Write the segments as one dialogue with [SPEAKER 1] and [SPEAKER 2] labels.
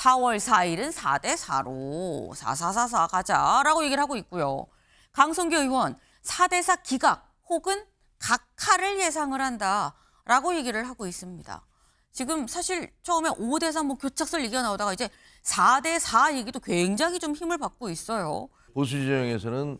[SPEAKER 1] 4월 4일은 4대 4로 4444 가자라고 얘기를 하고 있고요. 강성규 의원 4대 4 기각 혹은 각하를 예상을 한다라고 얘기를 하고 있습니다. 지금 사실 처음에 5대 3 뭐 교착설 얘기가 나오다가 이제 4대 4 얘기도 굉장히 좀 힘을 받고 있어요.
[SPEAKER 2] 보수 진영에서는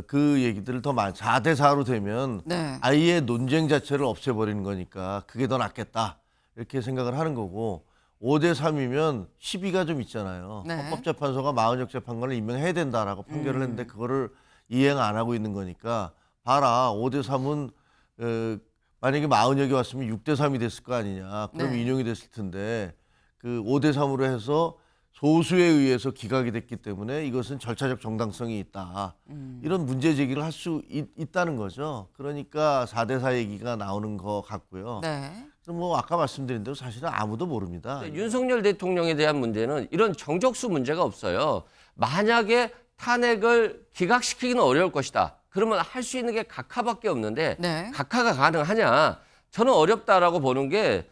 [SPEAKER 2] 그 얘기들을 더 많이 4대 4로 되면
[SPEAKER 1] 네.
[SPEAKER 2] 아예 논쟁 자체를 없애버리는 거니까 그게 더 낫겠다 이렇게 생각을 하는 거고 5대 3이면 시비가 좀 있잖아요.
[SPEAKER 1] 네.
[SPEAKER 2] 헌법재판소가 마흔역 재판관을 임명해야 된다라고 판결을 했는데 그거를 이행 안 하고 있는 거니까 봐라 5대 3은 만약에 마흔역이 왔으면 6대 3이 됐을 거 아니냐. 그럼
[SPEAKER 1] 네.
[SPEAKER 2] 인용이 됐을 텐데 그 5대 3으로 해서 소수에 의해서 기각이 됐기 때문에 이것은 절차적 정당성이 있다. 이런 문제 제기를 할 수 있다는 거죠. 그러니까 4대 4 얘기가 나오는 것 같고요.
[SPEAKER 1] 네.
[SPEAKER 2] 뭐 아까 말씀드린 대로 사실은 아무도 모릅니다.
[SPEAKER 3] 윤석열 대통령에 대한 문제는 이런 정적수 문제가 없어요. 만약에 탄핵을 기각시키기는 어려울 것이다. 그러면 할 수 있는 게 각하밖에 없는데
[SPEAKER 1] 네.
[SPEAKER 3] 각하가 가능하냐? 저는 어렵다라고 보는 게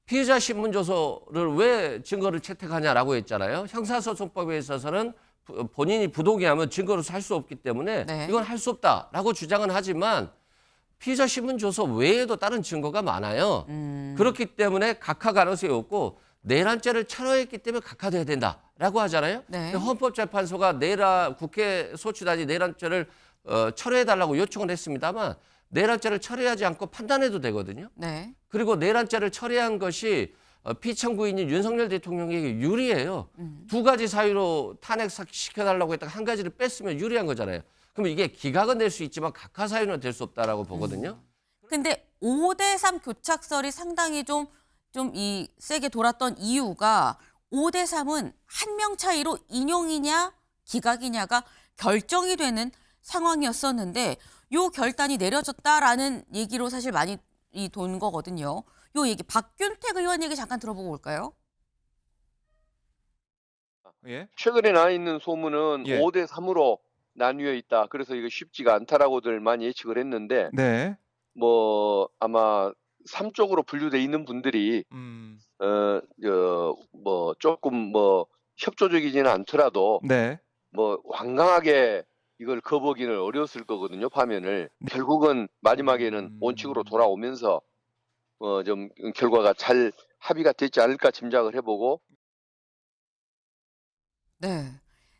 [SPEAKER 3] 피의자 신문조서를 왜 증거를 채택하냐라고 했잖아요. 형사소송법에 있어서는 본인이 부동의하면 증거로 살 수 없기 때문에
[SPEAKER 1] 네.
[SPEAKER 3] 이건 할 수 없다라고 주장은 하지만 피의자 신문조서 외에도 다른 증거가 많아요. 그렇기 때문에 각하 가능성이 없고 내란죄를 철회했기 때문에 각하돼야 된다라고 하잖아요.
[SPEAKER 1] 네.
[SPEAKER 3] 근데 헌법재판소가 국회 소추단이 내란죄를 철회해달라고 요청을 했습니다만 내란죄를 철회하지 않고 판단해도 되거든요.
[SPEAKER 1] 네.
[SPEAKER 3] 그리고 내란죄를 처리한 것이 피청구인인 윤석열 대통령에게 유리해요. 두 가지 사유로 탄핵시켜달라고 했다가 한 가지를 뺐으면 유리한 거잖아요. 그럼 이게 기각은 될 수 있지만 각하 사유는 될 수 없다라고 보거든요.
[SPEAKER 1] 근데 5대 3 교착설이 상당히 좀 세게 돌았던 이유가 5대 3은 한 명 차이로 인용이냐 기각이냐가 결정이 되는 상황이었었는데 요 결단이 내려졌다라는 얘기로 사실 많이 돈 거거든요. 요 얘기 박균택 의원 얘기 잠깐 들어보고 올까요?
[SPEAKER 4] 예.
[SPEAKER 5] 최근에 나 있는 소문은
[SPEAKER 4] 예.
[SPEAKER 5] 5대 3으로 나뉘어 있다. 그래서 이거 쉽지가 않다라고들 많이 예측을 했는데
[SPEAKER 4] 네.
[SPEAKER 5] 뭐 아마 3 쪽으로 분류돼 있는 분들이 뭐 조금 뭐 협조적이지는 않더라도
[SPEAKER 4] 네.
[SPEAKER 5] 뭐 완강하게 이걸 거부하기는 어려웠을 거거든요. 파면을. 결국은 마지막에는 원칙으로 돌아오면서 좀 결과가 잘 합의가 됐지 않을까 짐작을 해보고.
[SPEAKER 1] 네.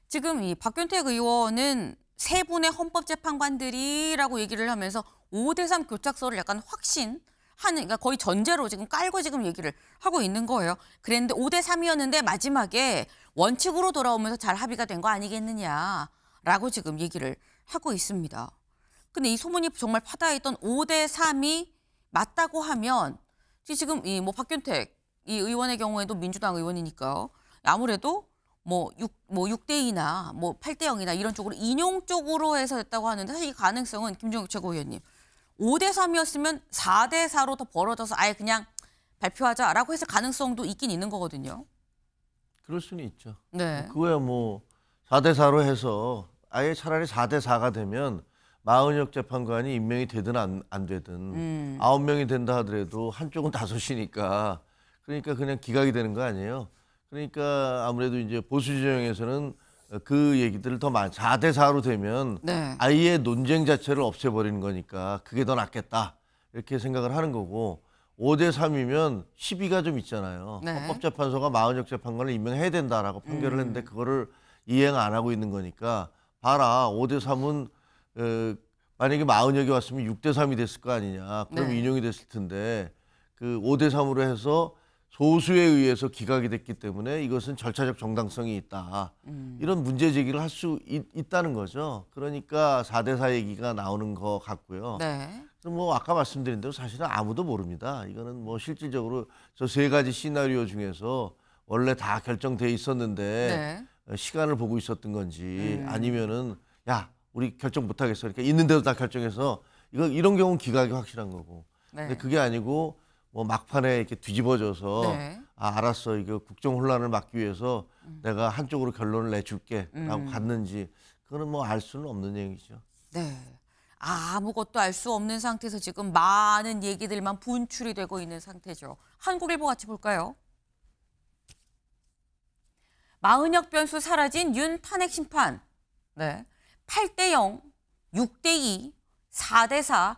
[SPEAKER 1] 지금 이 박균택 의원은 세 분의 헌법재판관들이라고 얘기를 하면서 5대 3 교착설을 약간 확신하는, 그러니까 거의 전제로 지금 깔고 지금 얘기를 하고 있는 거예요. 그랬는데 5대 3이었는데 마지막에 원칙으로 돌아오면서 잘 합의가 된 거 아니겠느냐라고 지금 얘기를 하고 있습니다. 근데 이 소문이 정말 파다했던 5대 3이 맞다고 하면 지금 이 뭐 박균택 이 의원의 경우에도 민주당 의원이니까요. 아무래도 뭐 6대 2나 뭐 8대 0이나 이런 쪽으로 인용 쪽으로 해서 됐다고 하는데 사실 이 가능성은 김종욱 최고위원님 5대 3이었으면 4대 4로 더 벌어져서 아예 그냥 발표하자라고 했을 가능성도 있긴 있는 거거든요.
[SPEAKER 2] 그럴 수는 있죠.
[SPEAKER 1] 네.
[SPEAKER 2] 그거야 뭐 4대 4로 해서 아예 차라리 4대 4가 되면 마흔역 재판관이 임명이 되든 안 되든 9명이 된다 하더라도 한쪽은 5이니까 그러니까 그냥 기각이 되는 거 아니에요. 그러니까 아무래도 이제 보수 진영에서는 그 얘기들을 더 많이 4대 4로 되면
[SPEAKER 1] 네.
[SPEAKER 2] 아예 논쟁 자체를 없애버리는 거니까 그게 더 낫겠다 이렇게 생각을 하는 거고 5대 3이면 시비가 좀 있잖아요.
[SPEAKER 1] 네.
[SPEAKER 2] 헌법재판소가 마흔역 재판관을 임명해야 된다라고 판결을 했는데 그거를 이행 안 하고 있는 거니까 봐라 5대 3은 만약에 마흔역이 왔으면 6대 3이 됐을 거 아니냐. 그럼
[SPEAKER 1] 네.
[SPEAKER 2] 인용이 됐을 텐데 그 5대 3으로 해서 소수에 의해서 기각이 됐기 때문에 이것은 절차적 정당성이 있다. 이런 문제 제기를 할 수 있다는 거죠. 그러니까 4대 4 얘기가 나오는 것 같고요.
[SPEAKER 1] 네.
[SPEAKER 2] 뭐 아까 말씀드린 대로 사실은 아무도 모릅니다. 이거는 뭐 실질적으로 저 세 가지 시나리오 중에서 원래 다 결정돼 있었는데 시간을 보고 있었던 건지 아니면은 야 우리 결정 못 하겠어. 그러니까 있는 대로 다 결정해서 이런 경우는 기각이 확실한 거고.
[SPEAKER 1] 네.
[SPEAKER 2] 근데 그게 아니고 뭐 막판에 이렇게 뒤집어져서
[SPEAKER 1] 네.
[SPEAKER 2] 아 알았어 이거 국정 혼란을 막기 위해서 내가 한쪽으로 결론을 내줄게라고 갔는지 그거는 뭐 알 수는 없는 얘기죠.
[SPEAKER 1] 네. 아무것도 알 수 없는 상태에서 지금 많은 얘기들만 분출이 되고 있는 상태죠. 한국일보 같이 볼까요? 마은혁 변수 사라진 윤 탄핵 심판. 네. 8대0, 6대2, 4대4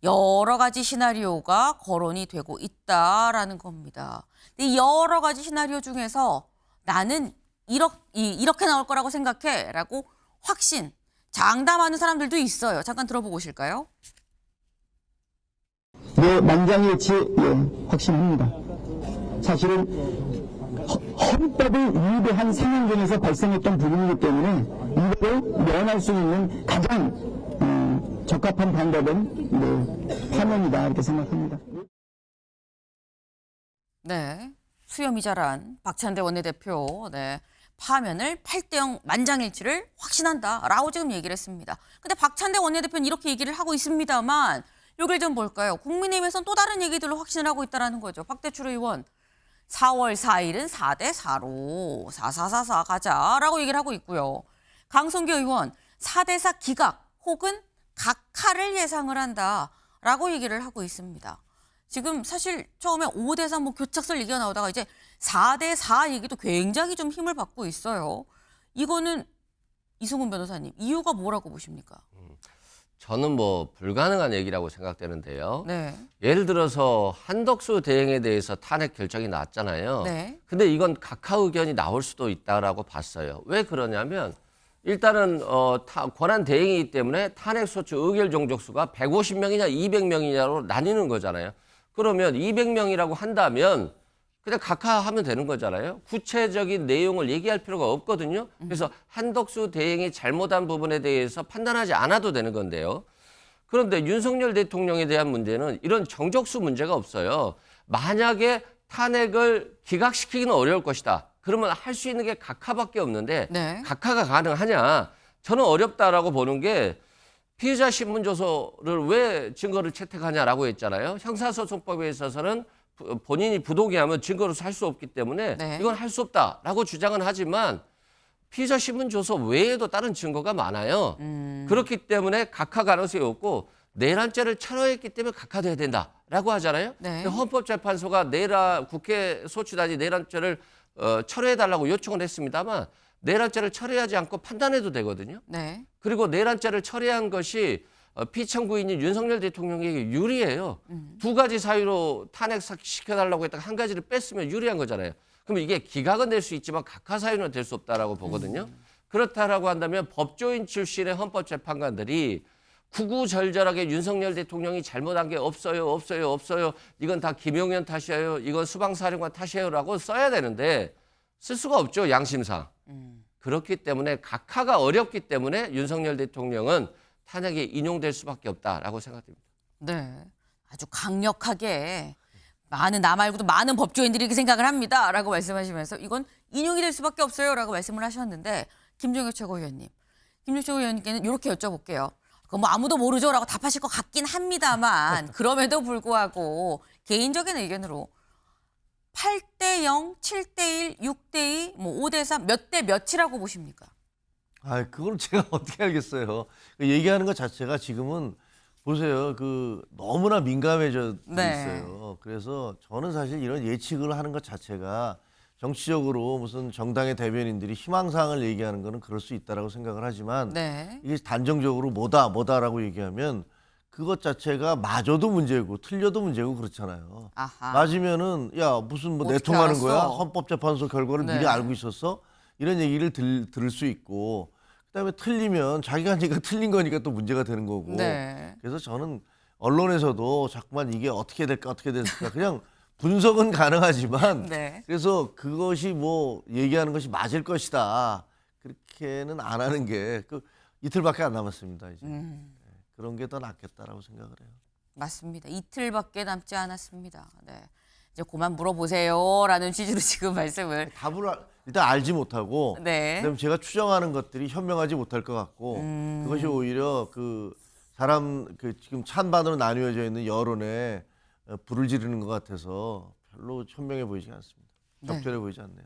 [SPEAKER 1] 여러 가지 시나리오가 거론이 되고 있다라는 겁니다. 근데 이 여러 가지 시나리오 중에서 나는 이렇게 나올 거라고 생각해라고 확신, 장담하는 사람들도 있어요. 잠깐 들어보고 오실까요?
[SPEAKER 4] 네, 만장일치 확신합니다. 사실은 헌법을 위배한 상황에서 발생했던 부분이기 때문에 이걸 면할 수 있는 가장 적합한 방법은 파면이다 이렇게 생각합니다.
[SPEAKER 1] 네, 수염이 자란 박찬대 원내대표, 네, 파면을 8대0 만장일치를 확신한다라고 지금 얘기를 했습니다. 근데 박찬대 원내대표는 이렇게 얘기를 하고 있습니다만 여길 좀 볼까요? 국민의힘에서는 또 다른 얘기들로 확신을 하고 있다는 거죠. 박대출 의원, 4월 4일은 4대4로 4444 가자라고 얘기를 하고 있고요. 강성규 의원, 4대4 기각 혹은 각하를 예상을 한다라고 얘기를 하고 있습니다. 지금 사실 처음에 5대3 뭐 교착설 얘기가 나오다가 이제 4대4 얘기도 굉장히 좀 힘을 받고 있어요. 이거는 이승훈 변호사님, 이유가 뭐라고 보십니까?
[SPEAKER 3] 저는 뭐 불가능한 얘기라고 생각되는데요.
[SPEAKER 1] 네.
[SPEAKER 3] 예를 들어서 한덕수 대행에 대해서 탄핵 결정이 났잖아요.
[SPEAKER 1] 네.
[SPEAKER 3] 근데 이건 각하 의견이 나올 수도 있다라고 봤어요. 왜 그러냐면 일단은 권한 대행이기 때문에 탄핵 소추 의결 종족수가 150명이냐 200명이냐로 나뉘는 거잖아요. 그러면 200명이라고 한다면 그냥 각하하면 되는 거잖아요. 구체적인 내용을 얘기할 필요가 없거든요. 그래서 한덕수 대행이 잘못한 부분에 대해서 판단하지 않아도 되는 건데요. 그런데 윤석열 대통령에 대한 문제는 이런 정족수 문제가 없어요. 만약에 탄핵을 기각시키기는 어려울 것이다. 그러면 할 수 있는 게 각하밖에 없는데
[SPEAKER 1] 네.
[SPEAKER 3] 각하가 가능하냐? 저는 어렵다라고 보는 게 피의자 신문조서를 왜 증거를 채택하냐라고 했잖아요. 형사소송법에 있어서는 본인이 부동의하면 증거로서 할 수 없기 때문에
[SPEAKER 1] 네.
[SPEAKER 3] 이건 할 수 없다라고 주장은 하지만 피의자 신문조서 외에도 다른 증거가 많아요. 그렇기 때문에 각하 가능성이 없고 내란죄를 철회했기 때문에 각하돼야 된다라고 하잖아요.
[SPEAKER 1] 네.
[SPEAKER 3] 근데 헌법재판소가 국회 소추단이 내란죄를 철회해달라고 요청을 했습니다만 내란죄를 철회하지 않고 판단해도 되거든요.
[SPEAKER 1] 네.
[SPEAKER 3] 그리고 내란죄를 철회한 것이 피청구인인 윤석열 대통령에게 유리해요. 두 가지 사유로 탄핵시켜달라고 했다가 한 가지를 뺐으면 유리한 거잖아요. 그럼 이게 기각은 될 수 있지만 각하 사유는 될 수 없다라고 보거든요. 그렇다라고 한다면 법조인 출신의 헌법재판관들이 구구절절하게 윤석열 대통령이 잘못한 게 없어요. 이건 다 김용현 탓이에요. 이건 수방사령관 탓이에요라고 써야 되는데 쓸 수가 없죠. 양심상. 그렇기 때문에 각하가 어렵기 때문에 윤석열 대통령은 탄핵에 인용될 수밖에 없다라고 생각됩니다.
[SPEAKER 1] 네. 아주 강력하게 나 말고도 많은 법조인들이 이렇게 생각을 합니다라고 말씀하시면서 이건 인용이 될 수밖에 없어요라고 말씀을 하셨는데 김종혁 최고위원님. 김종혁 최고위원님께는 이렇게 여쭤볼게요. 그거 뭐 아무도 모르죠라고 답하실 것 같긴 합니다만 그럼에도 불구하고 개인적인 의견으로 8대0, 7대1, 6대2, 뭐 5대3 몇 대 몇이라고 보십니까?
[SPEAKER 2] 아, 그걸 제가 어떻게 알겠어요. 얘기하는 것 자체가 지금은 보세요. 너무나 민감해져
[SPEAKER 1] 네.
[SPEAKER 2] 있어요. 그래서 저는 사실 이런 예측을 하는 것 자체가 정치적으로 무슨 정당의 대변인들이 희망사항을 얘기하는 거는 그럴 수 있다라고 생각을 하지만
[SPEAKER 1] 네.
[SPEAKER 2] 이게 단정적으로 뭐다라고 얘기하면 그것 자체가 맞아도 문제고 틀려도 문제고 그렇잖아요.
[SPEAKER 1] 아하.
[SPEAKER 2] 맞으면은 야 무슨 뭐
[SPEAKER 1] 어떻게
[SPEAKER 2] 내통하는
[SPEAKER 1] 알았어?
[SPEAKER 2] 거야? 헌법재판소 결과를
[SPEAKER 1] 네.
[SPEAKER 2] 미리 알고 있었어? 이런 얘기를 들을 수 있고 그다음에 틀리면 자기가 하니까 틀린 거니까 또 문제가 되는 거고.
[SPEAKER 1] 네.
[SPEAKER 2] 그래서 저는 언론에서도 자꾸만 이게 어떻게 될까 그냥 분석은 가능하지만
[SPEAKER 1] 네.
[SPEAKER 2] 그래서 그것이 뭐 얘기하는 것이 맞을 것이다 그렇게는 안 하는 게 이틀밖에 안 남았습니다 이제. 그런 게 더 낫겠다라고 생각을 해요.
[SPEAKER 1] 맞습니다. 이틀밖에 남지 않았습니다. 네. 이제 그만 물어보세요라는 취지로 지금 말씀을.
[SPEAKER 2] 답을 일단 알지 못하고
[SPEAKER 1] 네.
[SPEAKER 2] 그다음에 제가 추정하는 것들이 현명하지 못할 것 같고 그것이 오히려 사람 지금 찬반으로 나뉘어져 있는 여론에 불을 지르는 것 같아서 별로 현명해 보이지 않습니다. 적절해 보이지 않네요.